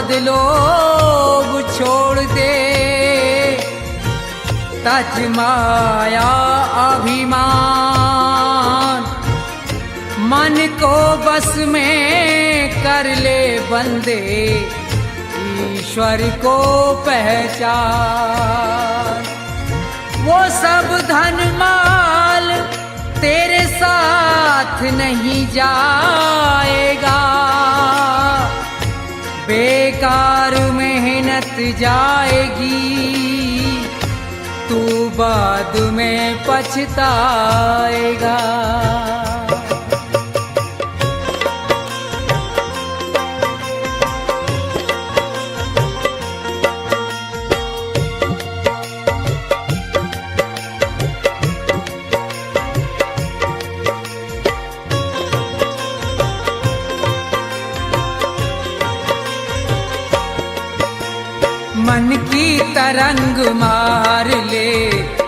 मद लोभ छोड़ दे, तज माया अभिमान, मन को बस में कर ले बंदे, ईश्वर को पहचान। वो सब धन माल तेरे साथ नहीं जाएगा, बेकार मेहनत जाएगी, तू बाद में पछताएगा। मन की तरंग मार ले,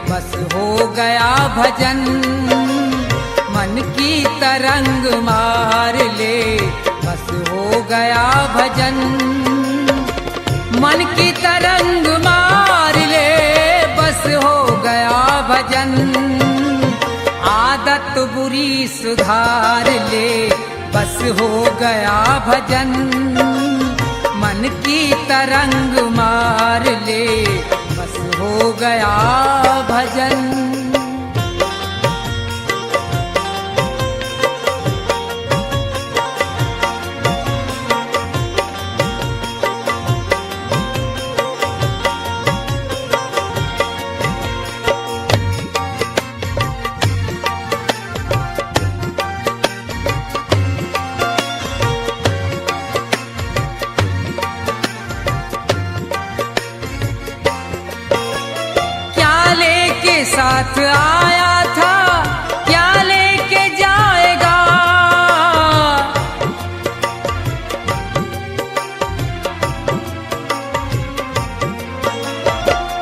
बस हो गया भजन। मन की तरंग मार ले, बस हो गया भजन। मन की तरंग मार ले, बस हो गया भजन। आदत बुरी सुधार ले, बस हो गया भजन। मन की तरंग मार ले, बस हो गया भजन। साथ आया था, क्या लेके जाएगा?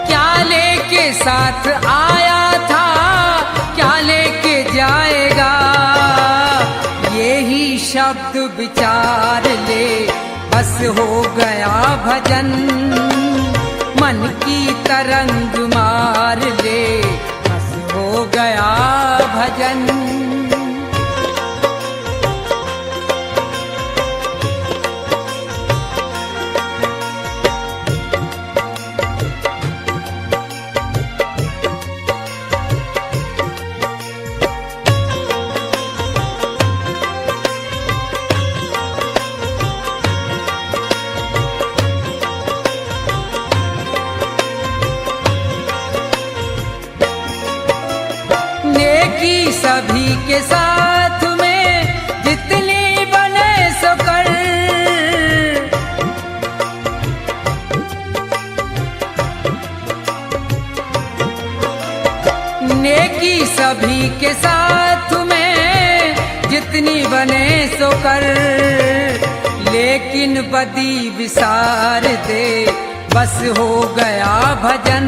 क्या लेके साथ आया था, क्या लेके जाएगा? यही शब्द विचार ले, बस हो गया भजन। मन की तरंग मार ले, बस हो गया भजन। सभी के साथ में जितनी बने सो कर, नेकी सभी के साथ में जितनी बने सो कर। लेकिन बदी विसार दे, बस हो गया भजन।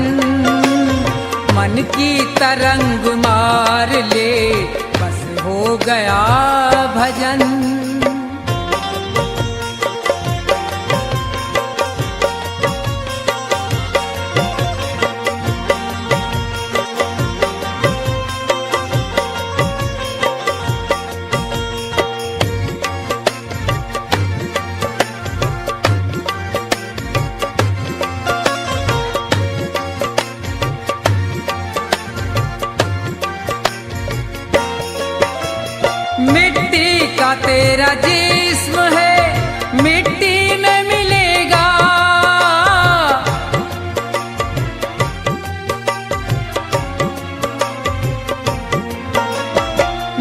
मन की तरंग मार ले, बस हो गया भजन। मिट्टी का तेरा जिस्म है, मिट्टी में मिलेगा।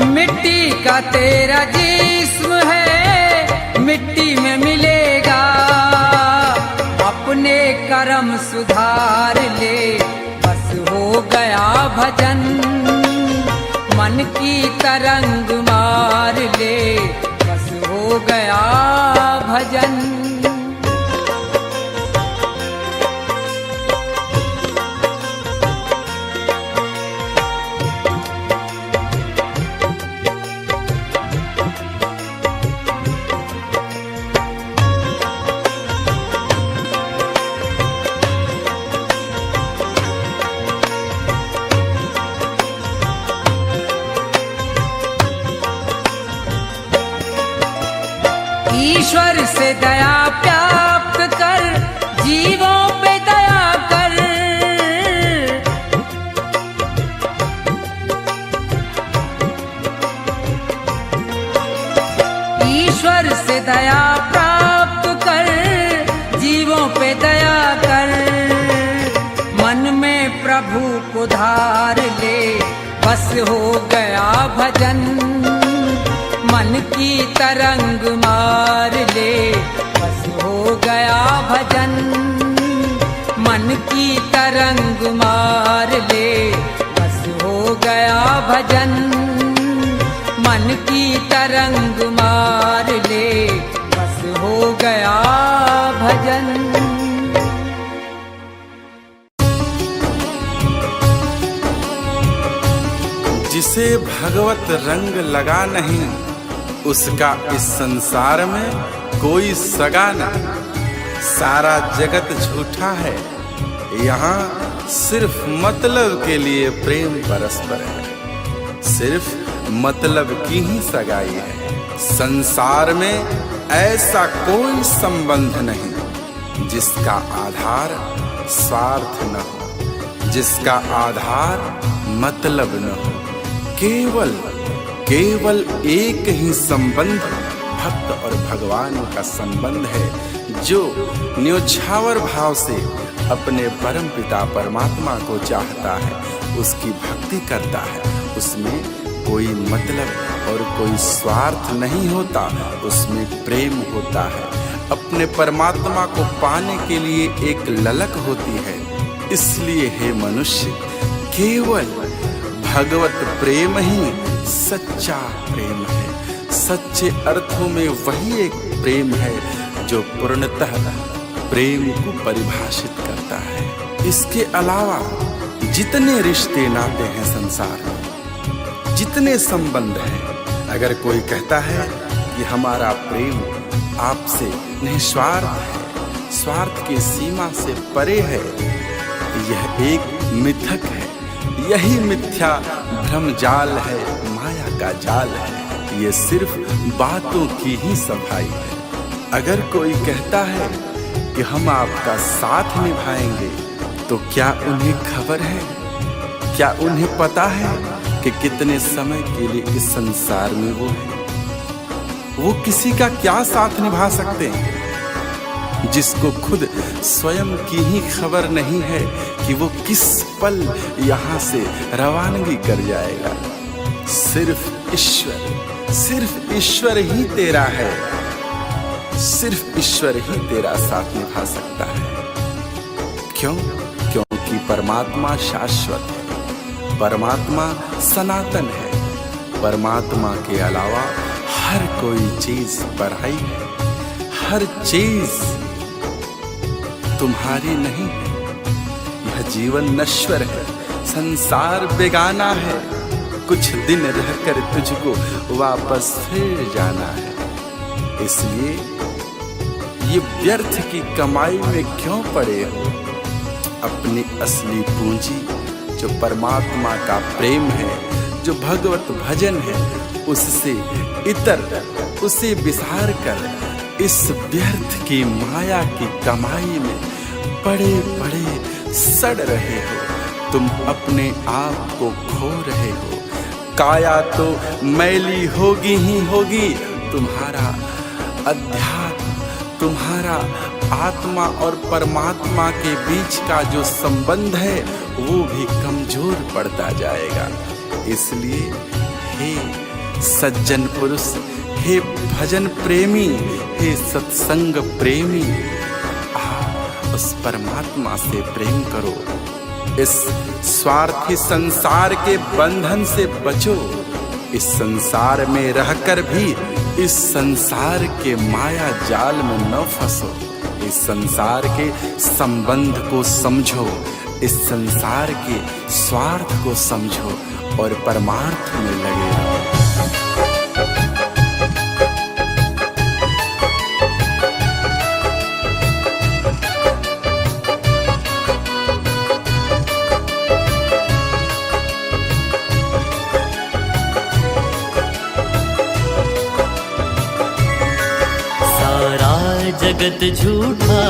मिट्टी का तेरा जिस्म है, मिट्टी में मिलेगा। अपने कर्म सुधार ले, बस हो गया भजन। मन की तरंग मार ले, बस हो गया भजन। ईश्वर से दया प्राप्त कर, जीवों पे दया कर। ईश्वर से दया प्राप्त कर, जीवों पे दया कर। मन में प्रभु को धार ले, बस हो गया भजन। मन की तरंग मार ले, बस हो गया भजन। मन की तरंग मार ले, बस हो गया भजन। मन की तरंग मार ले, बस हो गया भजन। जिसे भगवत रंग लगा नहीं, उसका इस संसार में कोई सगा नहीं। सारा जगत झूठा है, यहाँ सिर्फ मतलब के लिए प्रेम परस्पर है। सिर्फ मतलब की ही सगाई है। संसार में ऐसा कोई संबंध नहीं जिसका आधार स्वार्थ न हो, जिसका आधार मतलब न हो। केवल एक ही संबंध भक्त और भगवान का संबंध है, जो न्योछावर भाव से अपने परम पिता परमात्मा को चाहता है, उसकी भक्ति करता है। उसमें कोई मतलब और कोई स्वार्थ नहीं होता, उसमें प्रेम होता है। अपने परमात्मा को पाने के लिए एक ललक होती है। इसलिए हे मनुष्य, केवल भगवत प्रेम ही सच्चा प्रेम है। सच्चे अर्थों में वही एक प्रेम है जो पूर्णतः प्रेम को परिभाषित करता है। इसके अलावा जितने रिश्ते नाते हैं संसार में, जितने संबंध हैं, अगर कोई कहता है कि हमारा प्रेम आपसे निस्वार्थ है, स्वार्थ की सीमा से परे है, यह एक मिथक है। यही मिथ्या भ्रम जाल है, माया का जाल है। ये सिर्फ बातों की ही सफाई है। अगर कोई कहता है कि हम आपका साथ निभाएंगे, तो क्या उन्हें खबर है, क्या उन्हें पता है कि कितने समय के लिए इस संसार में वो है? वो किसी का क्या साथ निभा सकते हैं जिसको खुद स्वयं की ही खबर नहीं है कि वो किस पल यहाँ से रवानगी कर जाएगा। सिर्फ ईश्वर ही तेरा है। सिर्फ ईश्वर ही तेरा साथ निभा सकता है। क्यों? क्योंकि परमात्मा शाश्वत है, परमात्मा सनातन है। परमात्मा के अलावा हर कोई चीज पराई है। हर चीज तुम्हारी नहीं है। यह जीवन नश्वर है, संसार बेगाना है। कुछ दिन रहकर तुझको वापस फिर जाना है। इसलिए ये व्यर्थ की कमाई में क्यों पड़े हो? अपनी असली पूंजी जो परमात्मा का प्रेम है, जो भगवत भजन है, उससे इतर उसे विसार कर इस व्यर्थ की माया की कमाई में पड़े पड़े सड़ रहे हो। तुम अपने आप को खो रहे हो। काया तो मैली होगी ही होगी। तुम्हारा अध्यात्म, तुम्हारा आत्मा और परमात्मा के बीच का जो संबंध है, वो भी कमजोर पड़ता जाएगा। इसलिए हे सज्जन पुरुष, हे भजन प्रेमी, हे सत्संग प्रेमी, उस परमात्मा से प्रेम करो। इस स्वार्थी संसार के बंधन से बचो। इस संसार में रहकर भी इस संसार के माया जाल में न फंसो। इस संसार के संबंध को समझो, इस संसार के स्वार्थ को समझो और परमार्थ में लगे रहो। जगत झूठा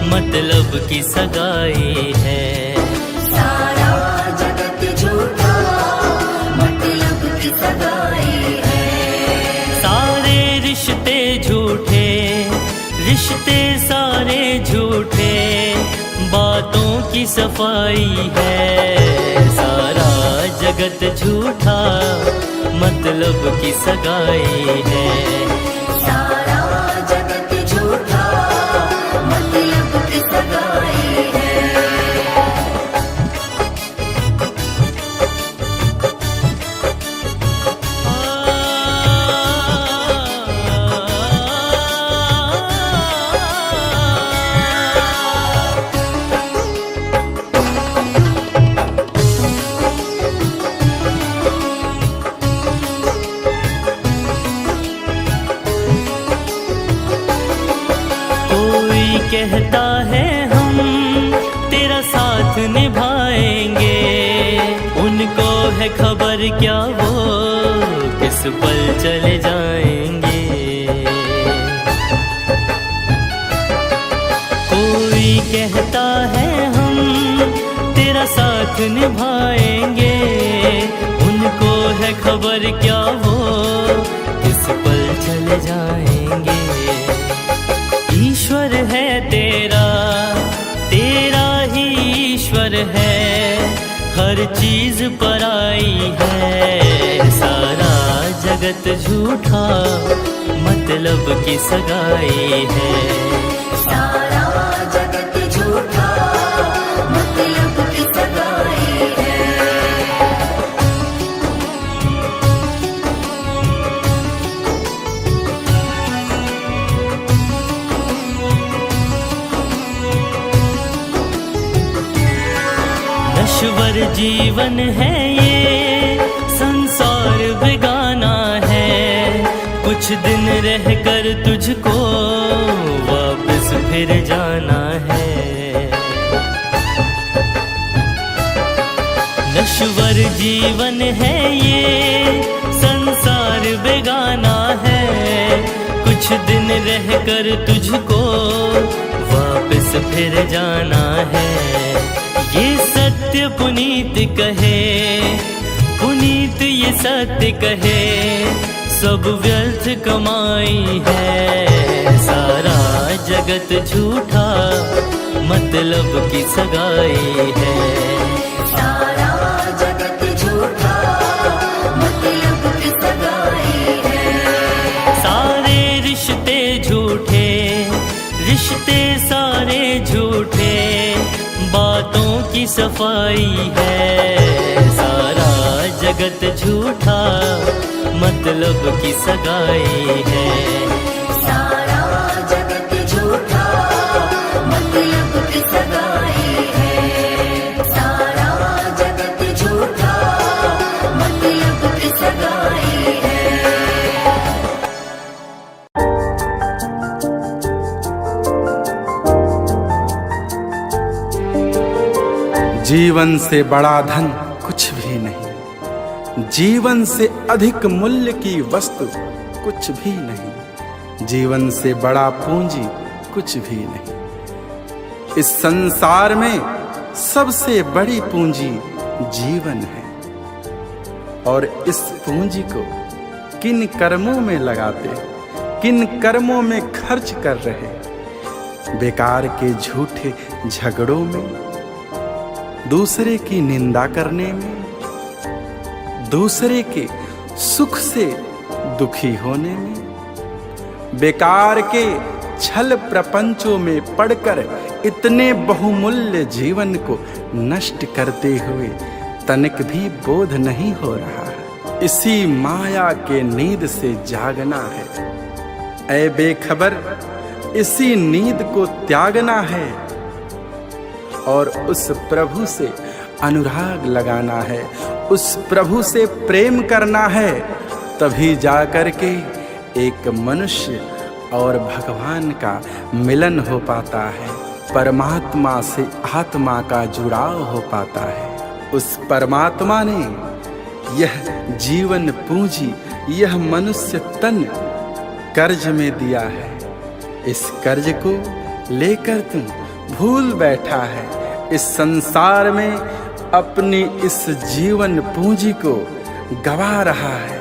मतलब की सगाई है। सारा जगत झूठा मतलब की सगाई है। सारे रिश्ते झूठे, रिश्ते सारे झूठे, बातों की सफाई है। सारा जगत झूठा मतलब की सगाई है। सारा जगत झूठा मतलब की सगाई है। कहता है हम तेरा साथ निभाएंगे, उनको है खबर क्या वो किस पल चले जाएंगे। कोई कहता है हम तेरा साथ निभाएंगे, उनको है खबर क्या वो किस पल चले जाएंगे। ईश्वर है तेरा, तेरा ही ईश्वर है, हर चीज पराई है। सारा जगत झूठा मतलब की सगाई है। सारा जगत झूठा मतलब की सगाई है। नश्वर जीवन है ये, संसार बेगाना है, कुछ दिन रह कर तुझको वापस फिर जाना है। नश्वर जीवन है ये, संसार बेगाना है, कुछ दिन रह कर तुझको वापस फिर जाना है। ये सत्य पुनीत कहे, पुनीत ये सत्य कहे, सब व्यर्थ कमाई है। सारा जगत झूठा मतलब की सगाई है। सारा जगत झूठा मतलब की सगाई है। सारे रिश्ते झूठे, रिश्ते सारे झूठे, बातों की सफाई है। सारा जगत झूठा मतलब की सगाई है। सारा जगत झूठा मतलब की सगाई है। सारा जगत झूठा मतलब की सगाई है। जीवन से बड़ा धन कुछ भी नहीं, जीवन से अधिक मूल्य की वस्तु कुछ भी नहीं, जीवन से बड़ा पूंजी कुछ भी नहीं। इस संसार में सबसे बड़ी पूंजी जीवन है, और इस पूंजी को किन कर्मों में लगाते, किन कर्मों में खर्च कर रहे। बेकार के झूठे झगड़ों में, दूसरे की निंदा करने में, दूसरे के सुख से दुखी होने में, बेकार के छल प्रपंचों में पड़कर इतने बहुमूल्य जीवन को नष्ट करते हुए तनिक भी बोध नहीं हो रहा। इसी माया के नींद से जागना है। ऐ बेखबर, इसी नींद को त्यागना है और उस प्रभु से अनुराग लगाना है, उस प्रभु से प्रेम करना है। तभी जाकर के एक मनुष्य और भगवान का मिलन हो पाता है, परमात्मा से आत्मा का जुड़ाव हो पाता है। उस परमात्मा ने यह जीवन पूंजी, यह मनुष्य तन कर्ज में दिया है। इस कर्ज को लेकर तू भूल बैठा है। इस संसार में अपनी इस जीवन पूंजी को गवा रहा है,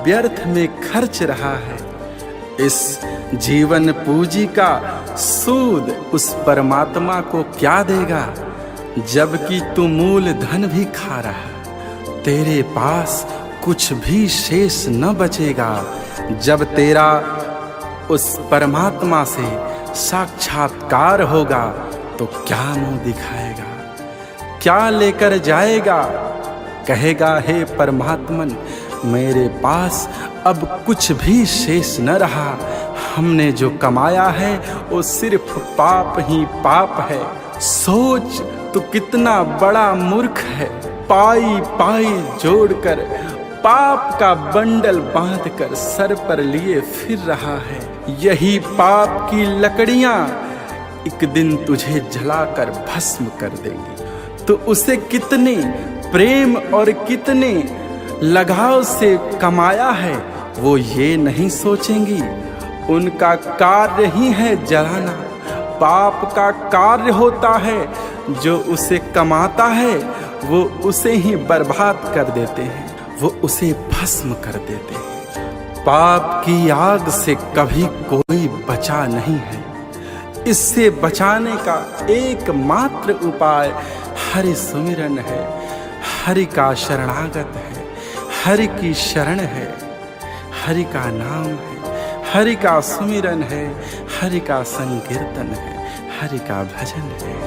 व्यर्थ में खर्च रहा है। इस जीवन पूंजी का सूद उस परमात्मा को क्या देगा, जबकि तू मूल धन भी खा रहा। तेरे पास कुछ भी शेष न बचेगा। जब तेरा उस परमात्मा से साक्षात्कार होगा तो क्या मुंह दिखाएगा, क्या लेकर जाएगा? कहेगा, हे परमात्मन, मेरे पास अब कुछ भी शेष न रहा। हमने जो कमाया है वो सिर्फ पाप ही पाप है। सोच तू कितना बड़ा मूर्ख है। पाई पाई जोड़कर पाप का बंडल बांधकर सर पर लिए फिर रहा है। यही पाप की लकड़ियां एक दिन तुझे जलाकर भस्म कर देंगी। तो उसे कितने प्रेम और कितने लगाव से कमाया है वो ये नहीं सोचेंगी। उनका कार्य ही है जलाना। पाप का कार्य होता है, जो उसे कमाता है वो उसे ही बर्बाद कर देते हैं, वो उसे भस्म कर देते हैं। पाप की आग से कभी कोई बचा नहीं है। इससे बचाने का एकमात्र उपाय हरि सुमिरन है, हरि का शरणागत है, हरि की शरण है, हरि का नाम है, हरि का सुमिरन है, हरि का संकीर्तन है, हरि का भजन है।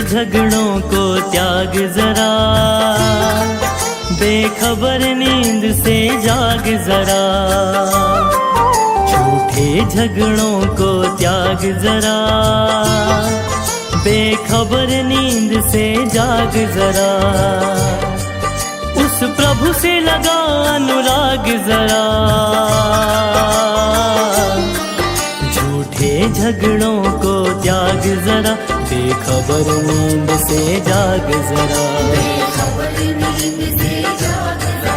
झगड़ों को त्याग जरा, बेखबर नींद से जाग जरा। झूठे झगड़ों को त्याग जरा, बेखबर नींद से जाग जरा। उस प्रभु से लगा अनुराग जरा। झूठे झगड़ों को त्याग जरा, बेखबर नींद से जाग जरा। बेखबर नींद से जाग जरा,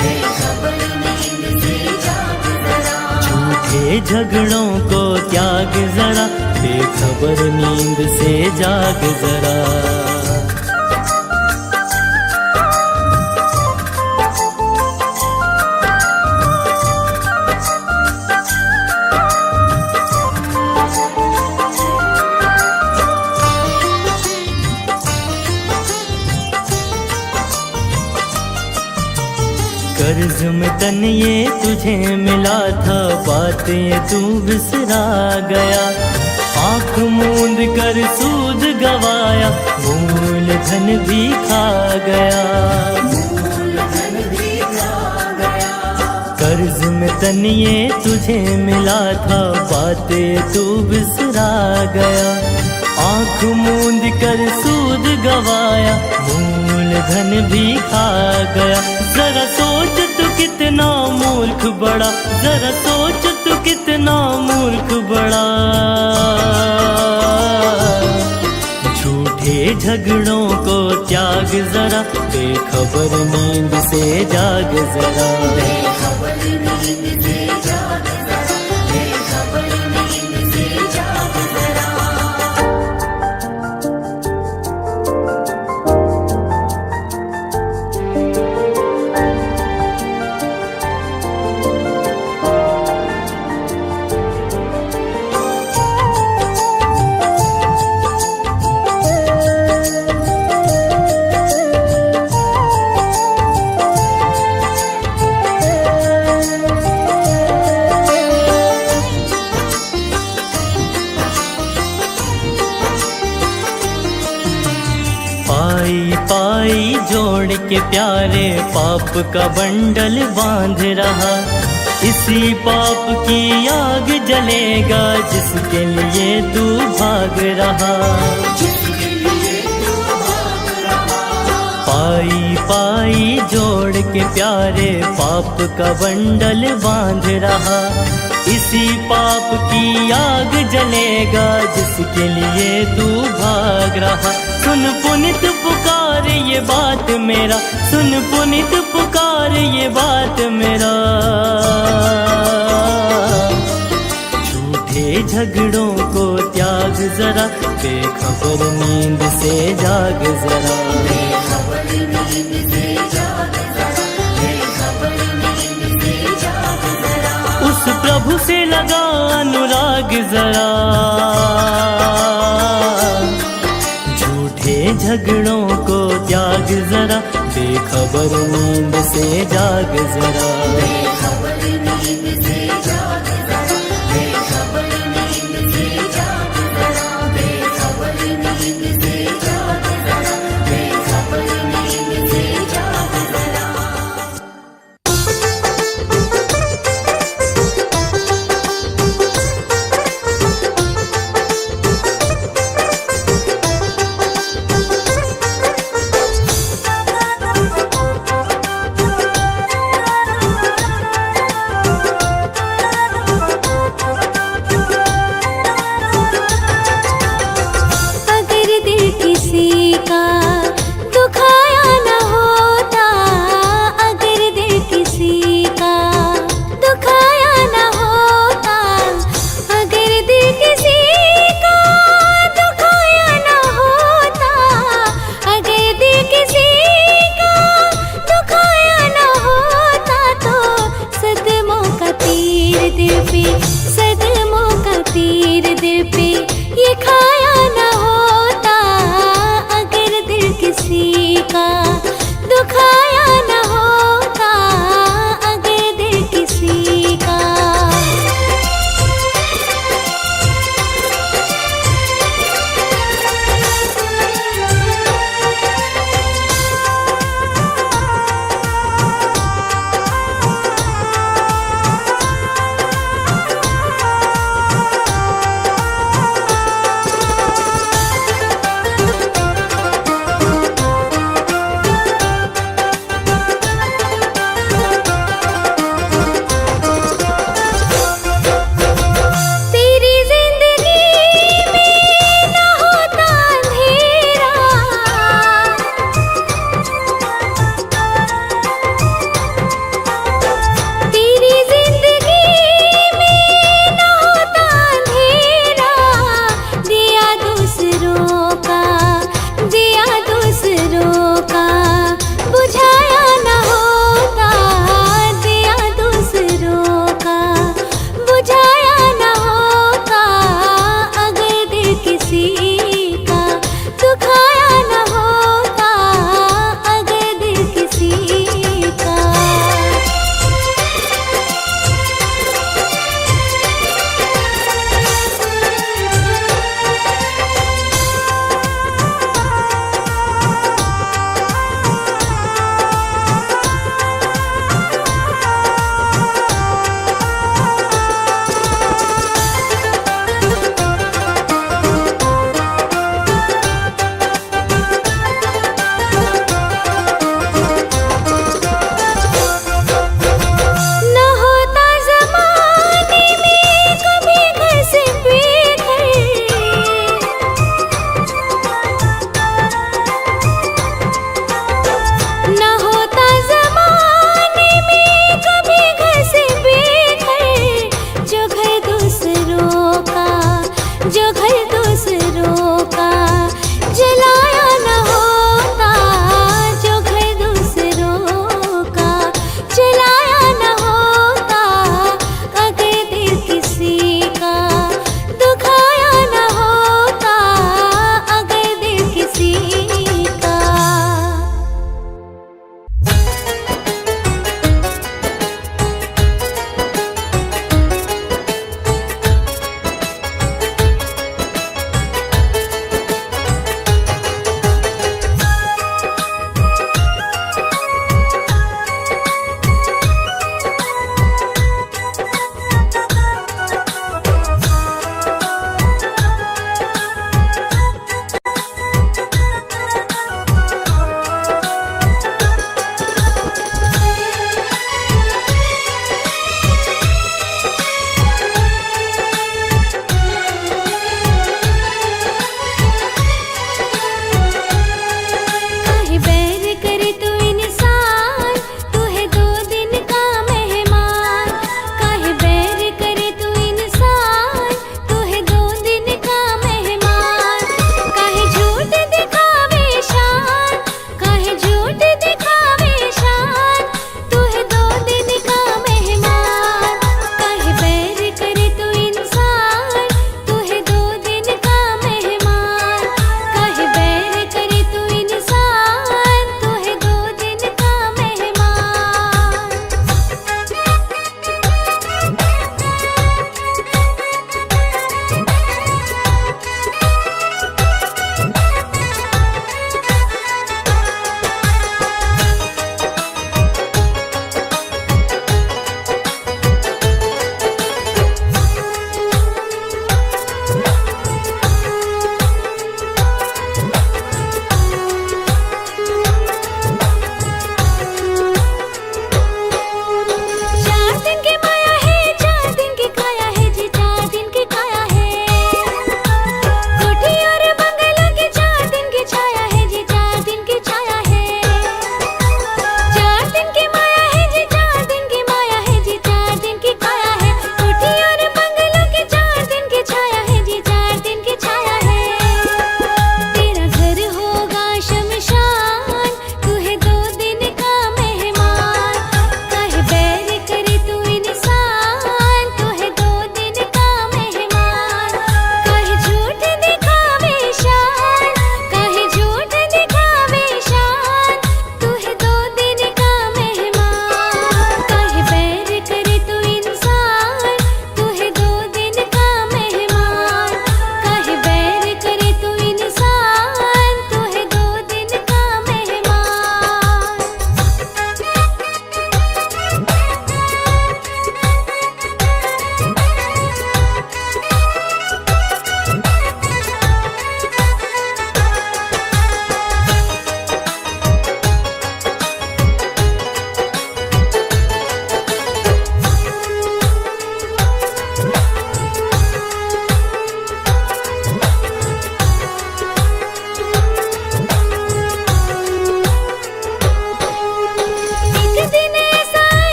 बेखबर नींद से जाग जरा। झूठे झगड़ों को त्याग जरा, बेखबर नींद से जाग जरा। कर्ज में तन ये तुझे मिला था, बात ये तू बिसरा गया। आँख मूंद कर सूद गवाया, मूल धन भी खा गया। कर्ज में तन ये तुझे मिला था, बात ये तू बिसरा गया। आँख मूंद कर सूद गवाया, मूल धन भी खा गया। जरा सोच तू कितना मूर्ख बड़ा, जरा सोच तू कितना मूर्ख बड़ा। झूठे झगड़ों को त्याग जरा, बेखबर नींद से जाग जरा। बेखबर नींद से जाग जरा, बेखबर नींद से जाग जरा। पाई जोड़ के प्यारे पाप का बंडल बांध रहा। इसी पाप की आग जलेगा, जिसके लिए तू भाग रहा। पाई पाई जोड़ के प्यारे पाप का बंडल बांध रहा। इसी पाप की आग जलेगा जिसके लिए तू भाग रहा। सुन पुनित पुकार ये बात मेरा, सुन पुनित पुकार ये बात मेरा। झूठे झगड़ों को त्याग जरा, बेखबर नींद से जाग जरा। बेखबर नींद से जाग जरा, बेखबर नींद से जाग जरा। उस प्रभु से लगा अनुराग जरा। झूठे झगड़ों को त्याग जरा, बेखबर नींद से जाग जरा। बेखबर नींद से जाग जरा, बेखबर नींद से जाग जरा। बेखबर नींद से जाग जरा, बेखबर नींद से जाग जरा। अगर दिल किसी का दुखाया न होता, अगर दिल किसी का दुखाया न होता, अगर दिल किसी का दुखाया न होता, अगर दिल किसी का दुखाया न होता, तो सदमों का तीर दिल पे, सदमों का तीर दिल पे ये खाया न होता। अगर दिल किसी का दुखाया न होता, अगर दिल किसी का।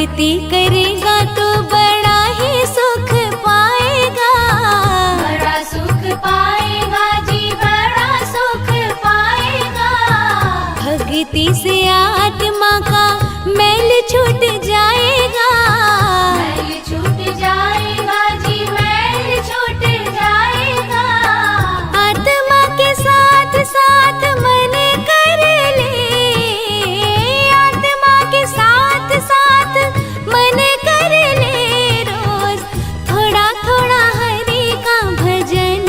भक्ति करेगा तो बड़ा ही सुख पाएगा। बड़ा सुख पाएगा जी, बड़ा सुख पाएगा। भक्ति से आत्मा का मैल छूट जाएगा। मैल छूट जाएगा जी, मैल छूट जाएगा। आत्मा के साथ साथ मन कर ले, आत्मा के साथ साथ मन कर ले। रोज थोड़ा थोड़ा हरि का भजन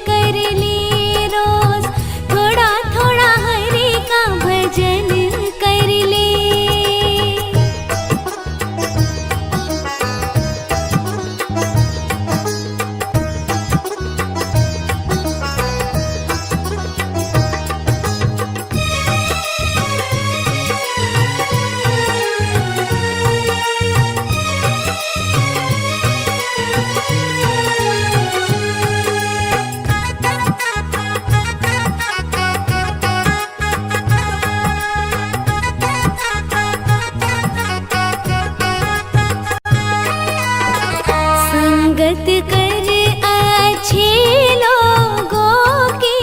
कर ले। रोज थोड़ा थोड़ा हरि का भजन कर ले। संगत कर अच्छे लोगों की,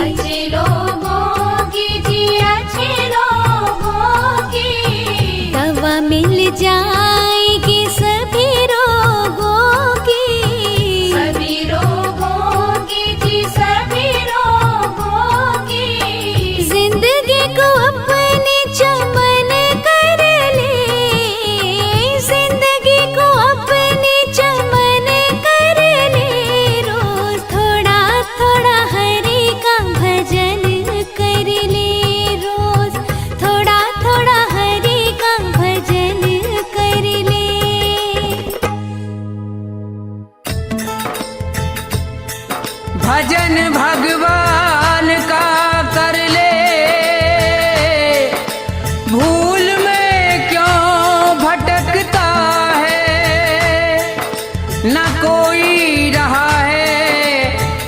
अच्छे लोगों की जी, अच्छे लोगों की। दवा मिल जाएगी सभी रोगों की। सभी रोगों की जी, सभी रोगों की। जिंदगी को अपने चमन कर ले, जिंदगी को अपने चमन कर ले। रोज थोड़ा थोड़ा हरि का भजन कर ले। रोज थोड़ा थोड़ा हरि का भजन कर ले। भजन भगवान का कर ले, भूल में क्यों भटकता है। न कोई रहा है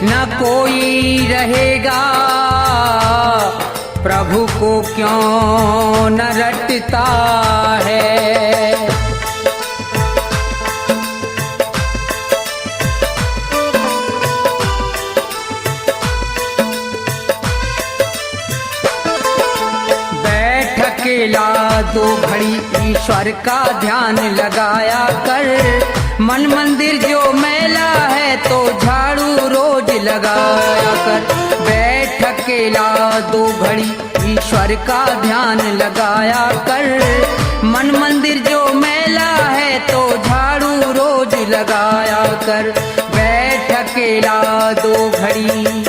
न कोई रहेगा, प्रभु को क्यों न रटता है। बैठ अकेला दो घड़ी ईश्वर का ध्यान लगाया कर। मन मंदिर जो मैला है तो झाड़ू रोज लगाया कर। बैठ अकेला दो घड़ी ईश्वर का ध्यान लगाया कर। मन मंदिर जो मैला है तो झाड़ू रोज लगाया कर। बैठ अकेला दो घड़ी।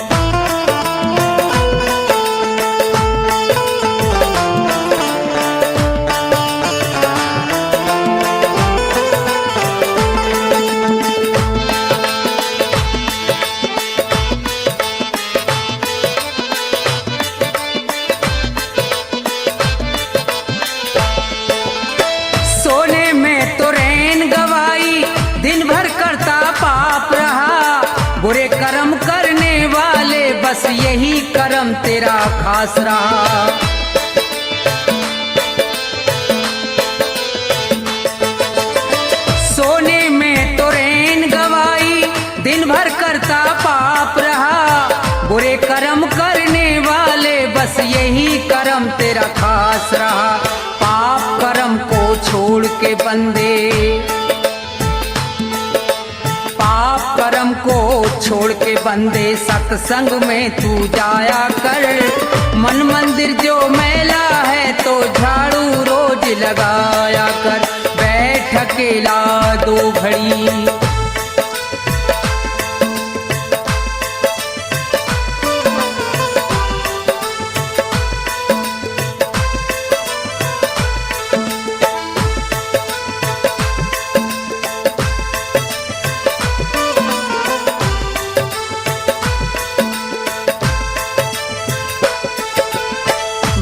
सोने में तो रैन गवाई, दिन भर करता पाप रहा। बुरे कर्म करने वाले बस यही कर्म तेरा खास रहा। सोने में तो रैन गवाई, दिन भर करता पाप रहा। बुरे कर्म करने वाले बस यही कर्म तेरा खास रहा। पाप कर्म को छोड़ के बंदे, पाप कर्म को छोड़ के बंदे सत्संग में तू जाया कर। मन मंदिर जो मैला है तो झाड़ू रोज लगाया कर। बैठ अकेला दो घड़ी।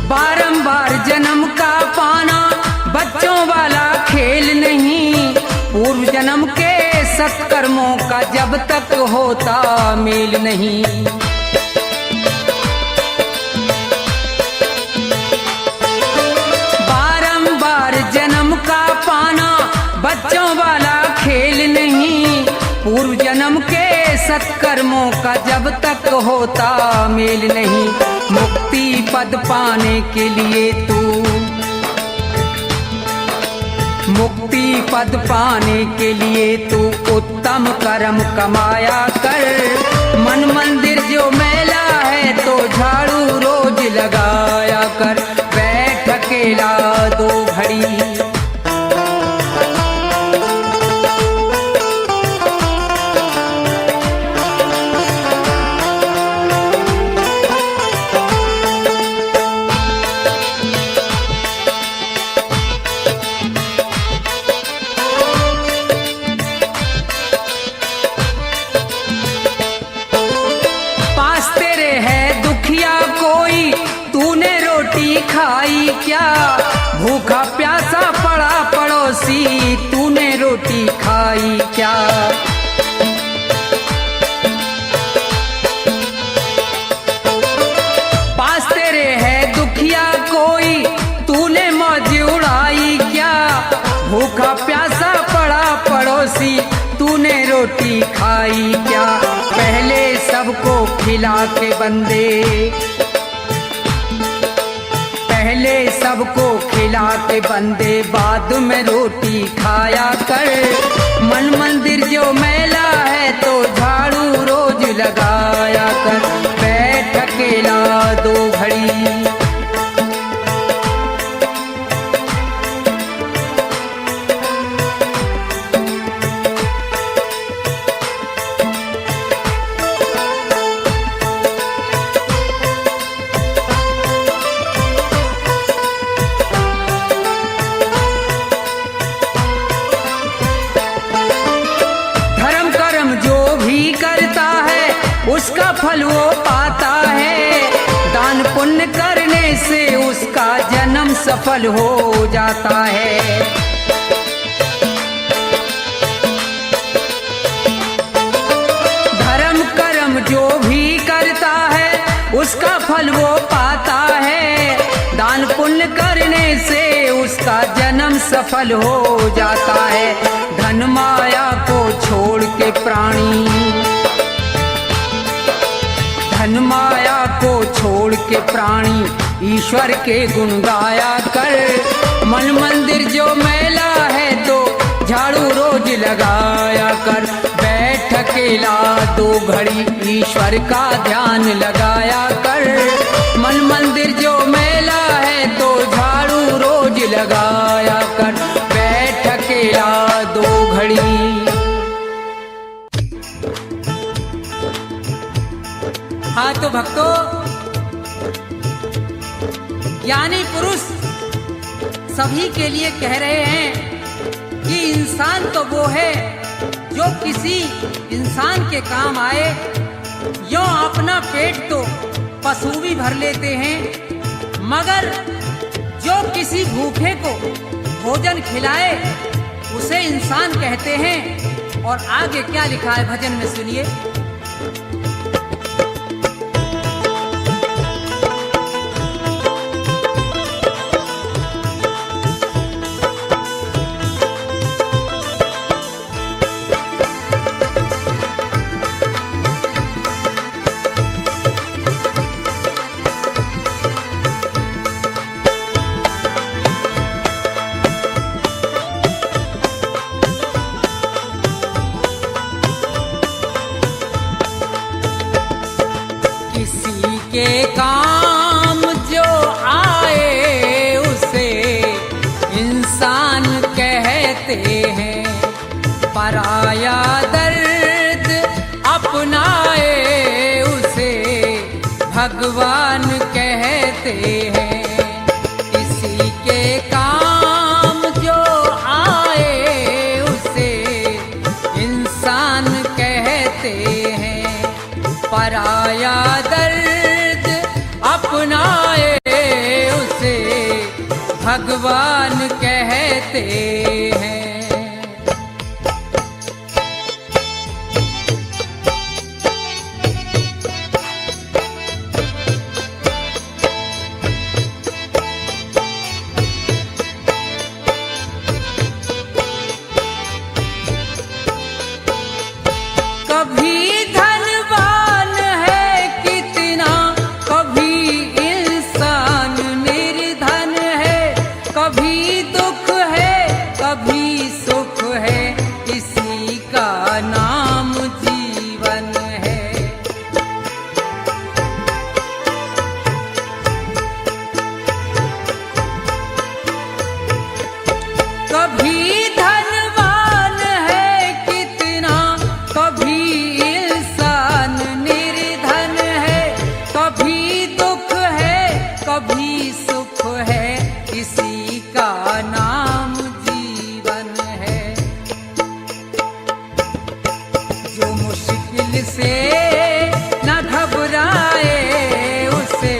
बारंबार जन्म का पाना बच्चों वाला खेल नहीं। पूर्व जन्म के सत्कर्मों का जब तक होता मेल नहीं। बारंबार जन्म का पाना सत्कर्मों का जब तक होता मेल नहीं, मुक्ति पद पाने के लिए तू, मुक्ति पद पाने के लिए तू उत्तम कर्म कमाया कर। मन मंदिर जो मैला है तो झाड़ू रोज लगाया कर। बैठ अकेला 2 घड़ी, खाई क्या, भूखा प्यासा पड़ा पड़ोसी तूने रोटी खाई क्या। पास तेरे है दुखिया कोई तूने मौज उड़ाई क्या, भूखा प्यासा पड़ा पड़ोसी तूने रोटी खाई क्या। पहले सबको खिला के बंदे, पहले सबको खिला के बंदे बाद में रोटी खाया कर। मन मंदिर जो मैला है तो झाड़ू रोज लगाया कर। बैठ अकेला 2 घड़ी, उसका फल वो पाता है। दान पुण्य करने से उसका जन्म सफल हो जाता है। धर्म कर्म जो भी करता है उसका फल वो पाता है। दान पुण्य करने से उसका जन्म सफल हो जाता है। धन माया को छोड़ के प्राणी, धन माया को छोड़ के प्राणी ईश्वर के गुण गाया कर। मन मंदिर जो मैला है तो झाड़ू रोज लगाया कर। बैठ अकेला 2 घड़ी ईश्वर का ध्यान लगाया कर। मन मंदिर जो मैला है तो झाड़ू रोज लगाया कर। बैठ अकेला 2 घड़ी। हाँ तो भक्तों, ज्ञानी पुरुष सभी के लिए कह रहे हैं कि इंसान तो वो है जो किसी इंसान के काम आए। यो अपना पेट तो पशु भी भर लेते हैं, मगर जो किसी भूखे को भोजन खिलाए उसे इंसान कहते हैं। और आगे क्या लिखा है भजन में सुनिए। के काम जो आए उसे इंसान कहते हैं। पराया दर्द अपनाए उसे भगवान कहते हैं। किसी के काम जो आए उसे इंसान कहते हैं। पराया दर्द अपनाए उसे भगवान कहते हैं। कभी कभी सुख है, इसी का नाम जीवन है। जो मुश्किल से न घबराए उसे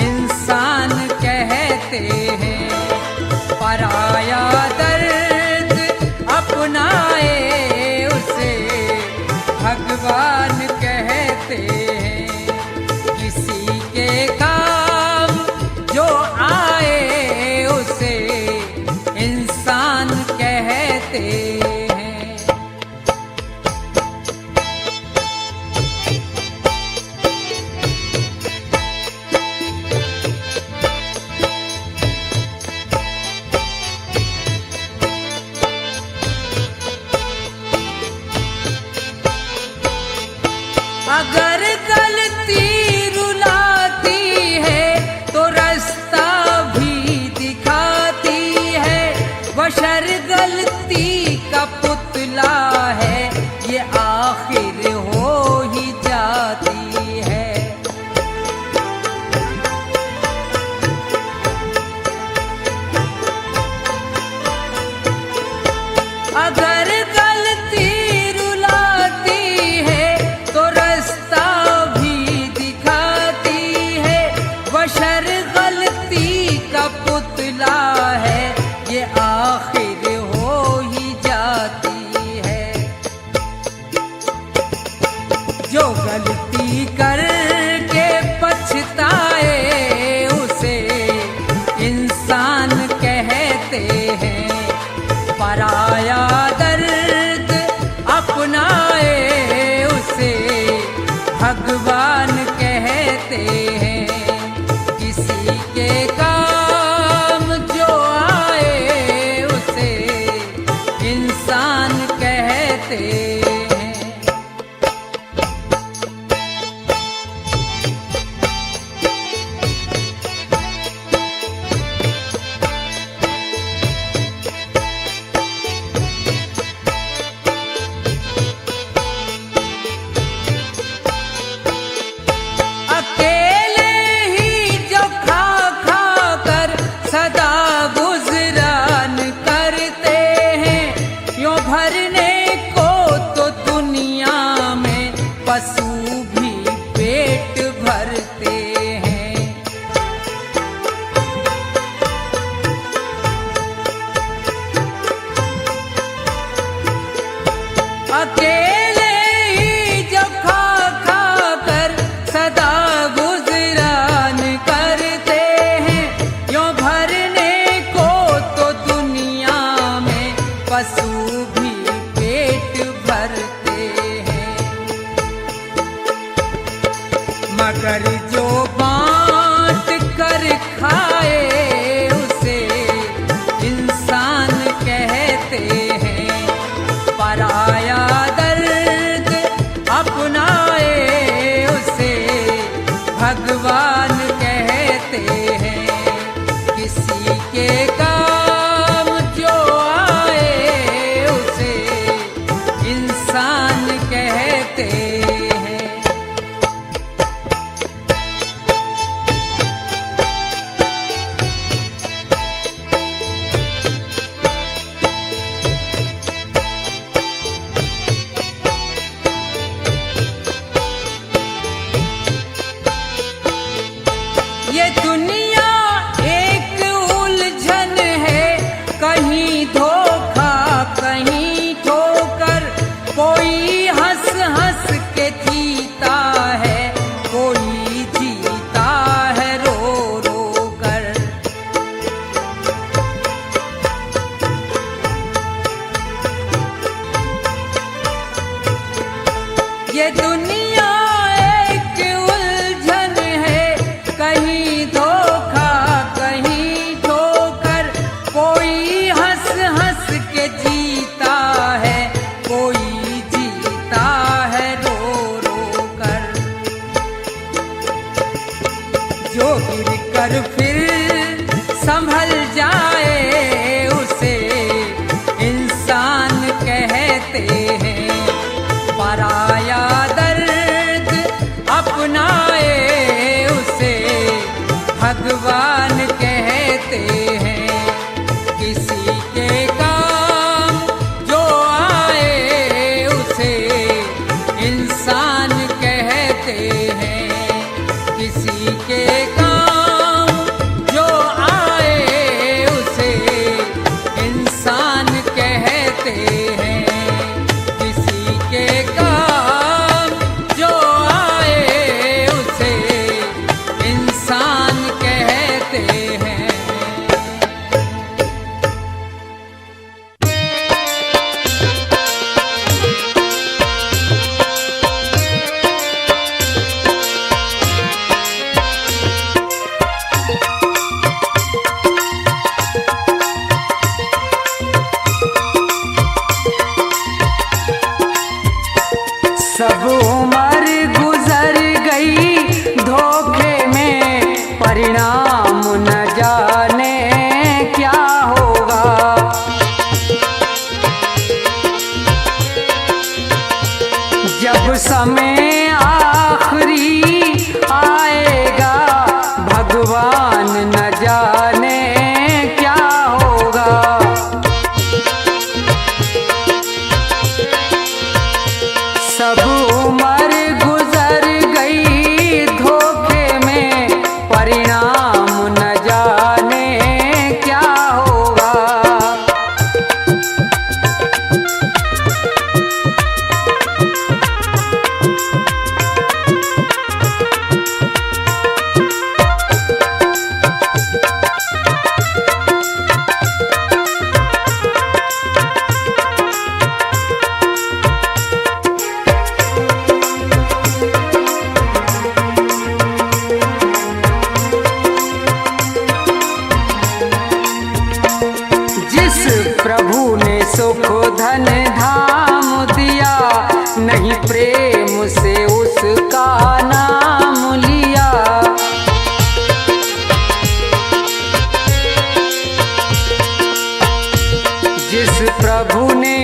इंसान कहते हैं। पराया दर्द अपनाए उसे भगवान कहते हैं। किसी के काम जो आए उसे इंसान कहते हैं। अगर गलती रुलाती है तो रास्ता भी दिखाती है। बशर गलती का पुतला है, ये आखिर हो ही जाती है। अगर गलती रुलाती है तो रास्ता भी दिखाती है। बशर गलती का पुतला है, ये आखिर हो ही जाती है। जो गलती करके पछताए उसे इंसान कहते हैं। पराया दर्द अपनाए उसे भगवान कहते हैं। किसी के काम जो आए उसे इंसान कहते हैं। अकेले ही जो खा खा कर सदा गुजरान करते हैं। यों भरने को तो दुनिया में पशु भी पेट भरते हैं। अकेले ही जो खा खा कर सदा गुजरान करते हैं। यों भरने को तो दुनिया में पशु भी पेट भरते हैं। मगर जो बांट कर खाए उसे इंसान कहते हैं। पराया दर्द अपनाए उसे भगवान कहते हैं। किसी के काम जो आए उसे इंसान कहते हैं। ये दुनिया एक उलझन है, कहीं धोखा कहीं ठोकर। कोई हंस हंस के जीता है, कोई जीता है रो रो कर। ये दुनिया एक उलझन है, कहीं धोखा कहीं ठोकर। कोई हंस हंस के जीता है, कोई जीता है रो रो कर। जो गिर कर फिर संभल जाए उसे इंसान कहते हैं। पराया दर्द अपनाए उसे भगवान कहते हैं। किसी के काम जो आए उसे इंसान कहते हैं। किसी के काम जो आए उसे इंसान कहते हैं। किसी के काम जो आए उसे इंसान कहते हैं। सब उम्र गुजर गई धोखे में, परिणाम न जाने क्या होगा। जब समय आखिरी आएगा, भगवान न जाने क्या होगा। सब उम्र गुजर गई धोखे में, परिणाम न जाने क्या होगा। जिस प्रभु ने सुख धन धाम दिया, नहीं प्रेम से उसका नाम लिया। जिस प्रभु ने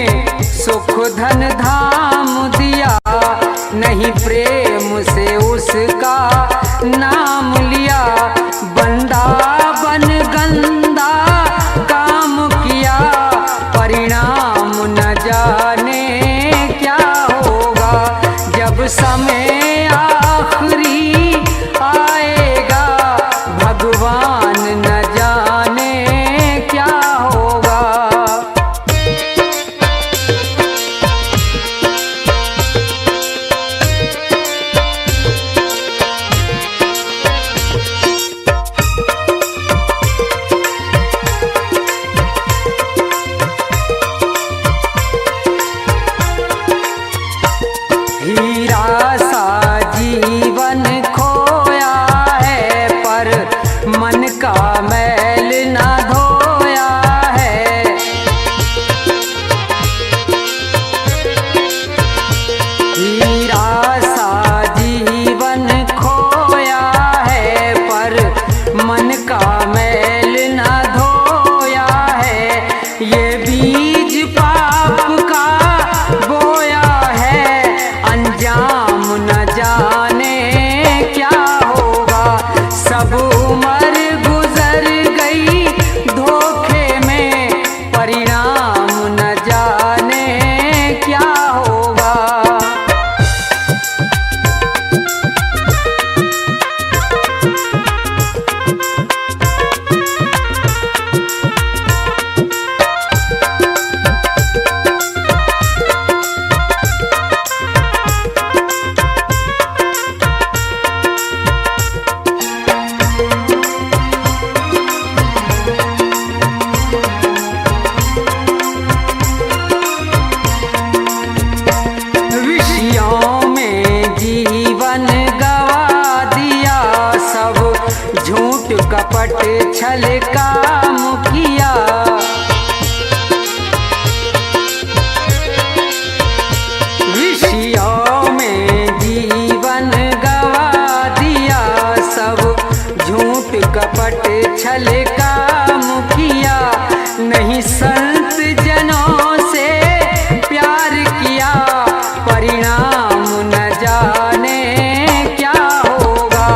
सुख धन धाम दिया, नहीं प्रेम से उसका नाम लिया। बंदा बन गंदा काम किया, परिणाम न जाने क्या होगा। जब समय आखिरी आएगा, भगवान न जाने क्या होगा। हीरा सा जीवन खोया है, पर मन का मैल न धोया है। हीरा सा जीवन खोया है, पर मन का मैल न धोया है। ये बीज पाप का बोया है, अंजाम न जाने क्या होगा। सब उम्र गुजर गई धोखे में, परिणाम न जाने क्या होगा। विषयों में जीवन गवा दिया, सब झूठ कपट छल काम किया। विषयों में जीवन गवा दिया, सब झूठ कपट छल काम किया। नहीं संत जनों से प्यार किया, परिणाम न जाने क्या होगा।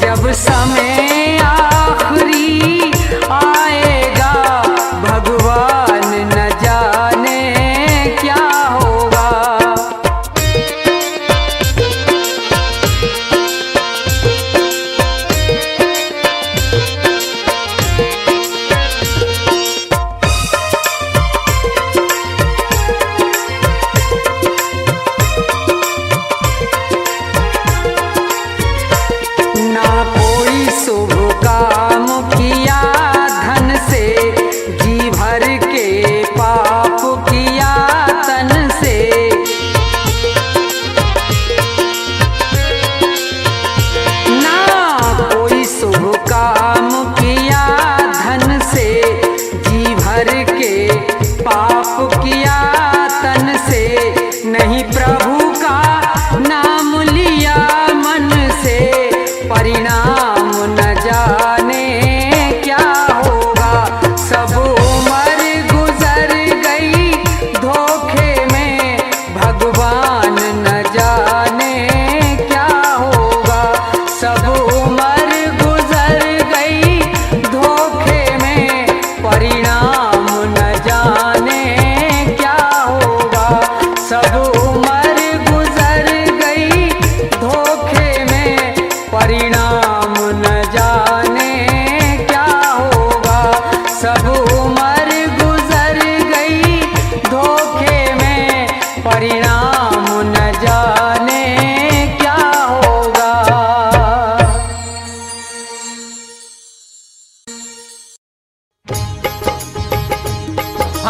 जब समय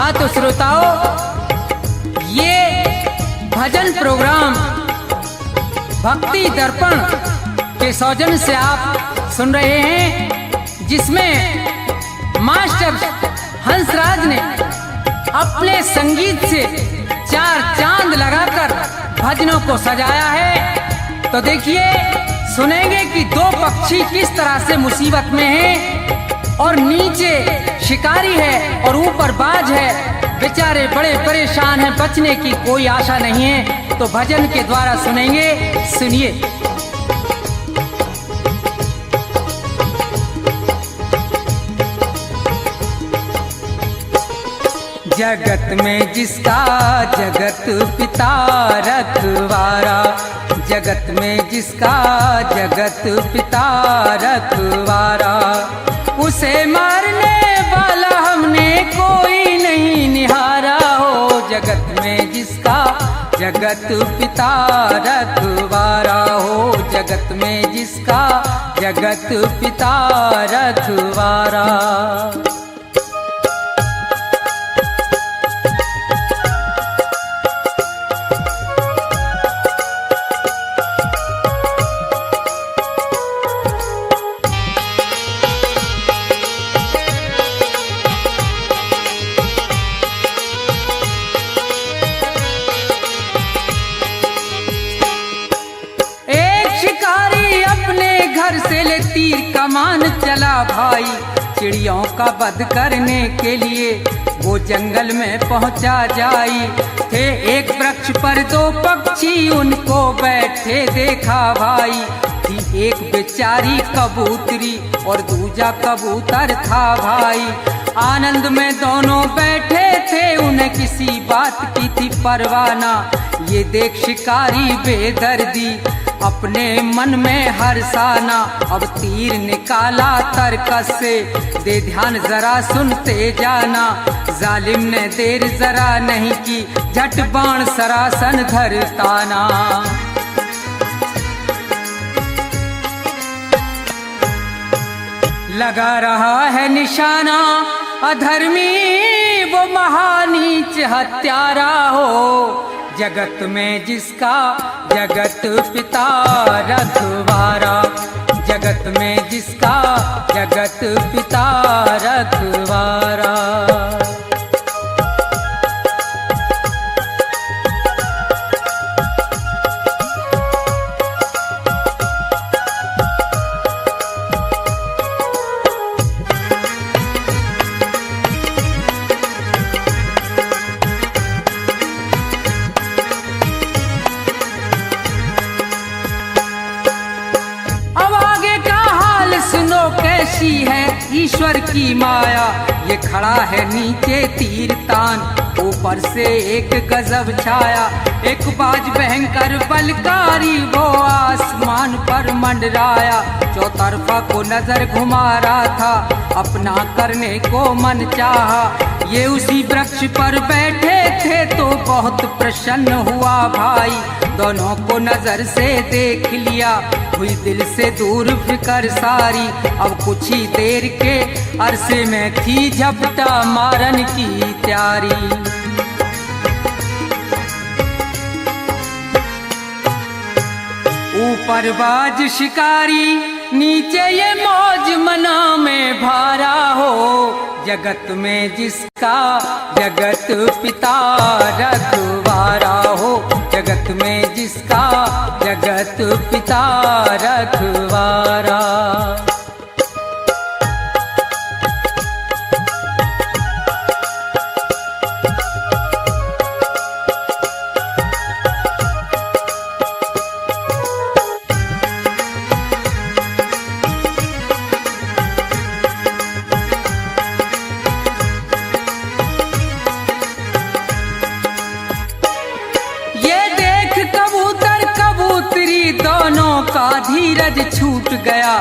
हाँ तो श्रोताओं, ये भजन प्रोग्राम भक्ति दर्पण के सौजन्य से आप सुन रहे हैं, जिसमें मास्टर हंसराज ने अपने संगीत से चार चांद लगाकर भजनों को सजाया है। तो देखिए, सुनेंगे कि दो पक्षी किस तरह से मुसीबत में हैं और नीचे शिकारी है और ऊपर बाज है, बेचारे बड़े परेशान हैं, बचने की कोई आशा नहीं है। तो भजन के द्वारा सुनेंगे, सुनिए। जगत में जिसका जगत पिता रखवारा, जगत में जिसका जगत पिता रखवारा, उसे मारने वाला हमने कोई नहीं निहारा हो। जगत में जिसका जगत पिता रखवारा हो, जगत में जिसका जगत पिता रखवारा। से ले तीर कमान चला भाई, चिड़ियों का वध करने के लिए वो जंगल में पहुंचा जाई। थे एक वृक्ष पर दो पक्षी उनको बैठे देखा भाई, थी एक बेचारी कबूतरी और दूजा कबूतर था भाई। आनंद में दोनों बैठे थे, उन्हें किसी बात की थी परवाना। ये देख शिकारी बेदर्दी अपने मन में हर्षाना, अब तीर निकाला तरकस से, दे ध्यान जरा सुनते जाना। जालिम ने देर जरा नहीं की, झट बाण सरासन धरताना। लगा रहा है निशाना, अधर्मी वो महानीच हत्यारा हो। जगत में जिसका जगत पिता रखवारा, जगत में जिसका जगत पिता रखवारा। कैसी है ईश्वर की माया, ये खड़ा है नीचे तीर तान, ऊपर से एक गजब छाया। एक बाज भयंकर बलकारी वो आसमान पर मंडराया, चौतरफा को नजर घुमा रहा था, अपना करने को मन चाहा। ये उसी वृक्ष पर बैठे थे तो बहुत प्रसन्न हुआ भाई, दोनों को नजर से देख लिया, हुई दिल से दूर फिकर सारी। अब कुछ ही देर के अरसे में थी झपटा मारन की तैयारी। ऊपर बाज शिकारी, नीचे ये मौज मना में भारा हो। जगत में जिसका जगत पिता रखवारा हो, जगत में जिसका जगत पिता रखवारा। दोनों का धीरज छूट गया,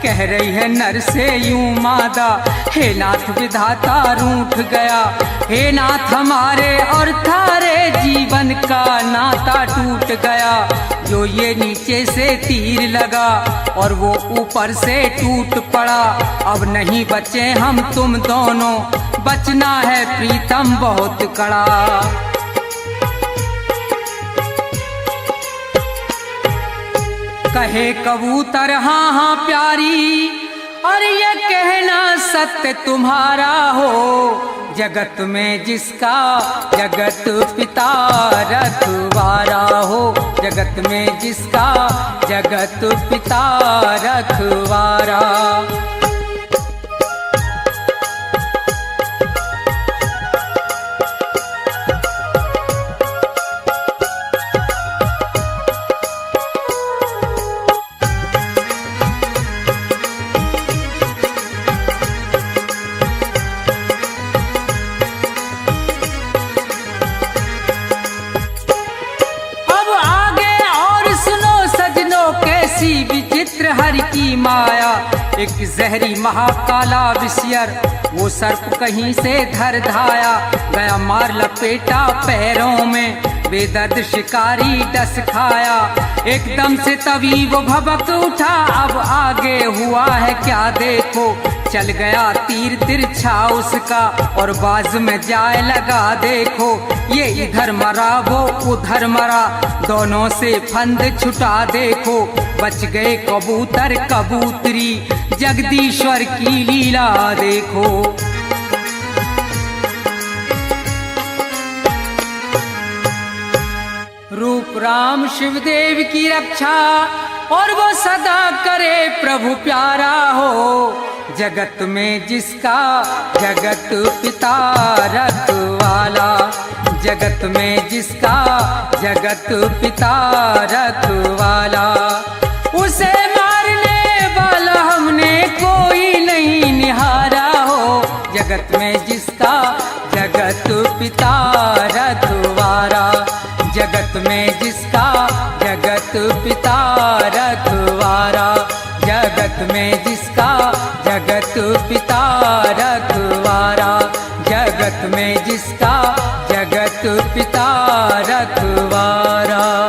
कह रही है नर से यूं मादा, हे नाथ विधाता रूठ गया। हे नाथ हमारे और थारे जीवन का नाता टूट गया, जो ये नीचे से तीर लगा और वो ऊपर से टूट पड़ा। अब नहीं बचे हम तुम दोनों, बचना है प्रीतम बहुत कड़ा। कहे कबूतर हाँ हाँ प्यारी, और ये कहना सत्य तुम्हारा हो, जगत में जिसका जगत पिता रखवारा हो, जगत में जिसका जगत पिता रखवारा। विचित्र हरि की माया, एक जहरी महाकाला विषयर, वो सर्प कहीं से धर धाया, गया मार लपेटा पैरों में, बेदर्द शिकारी डस खाया। एकदम से तभी वो भभक उठा, अब आगे हुआ है क्या देखो, चल गया तीर तिरछा उसका, और बाज में जाए लगा देखो। ये इधर मरा वो उधर मरा, दोनों से फंद छुटा देखो, बच गए कबूतर कबूतरी, जगदीश्वर की लीला देखो। रूप राम शिवदेव की रक्षा, और वो सदा करे प्रभु प्यारा हो, जगत में जिसका जगत पिता रखवाला, जगत में जिसका जगत पिता रखवाला। उसे मारने वाला हमने कोई नहीं निहारा हो, जगत में जिसका जगत पिता रखवारा, जगत में जिसका जगत पिता रखवारा, जगत में जिसका जगत पिता रखवारा, जगत में जिसका जगत पिता रखवारा।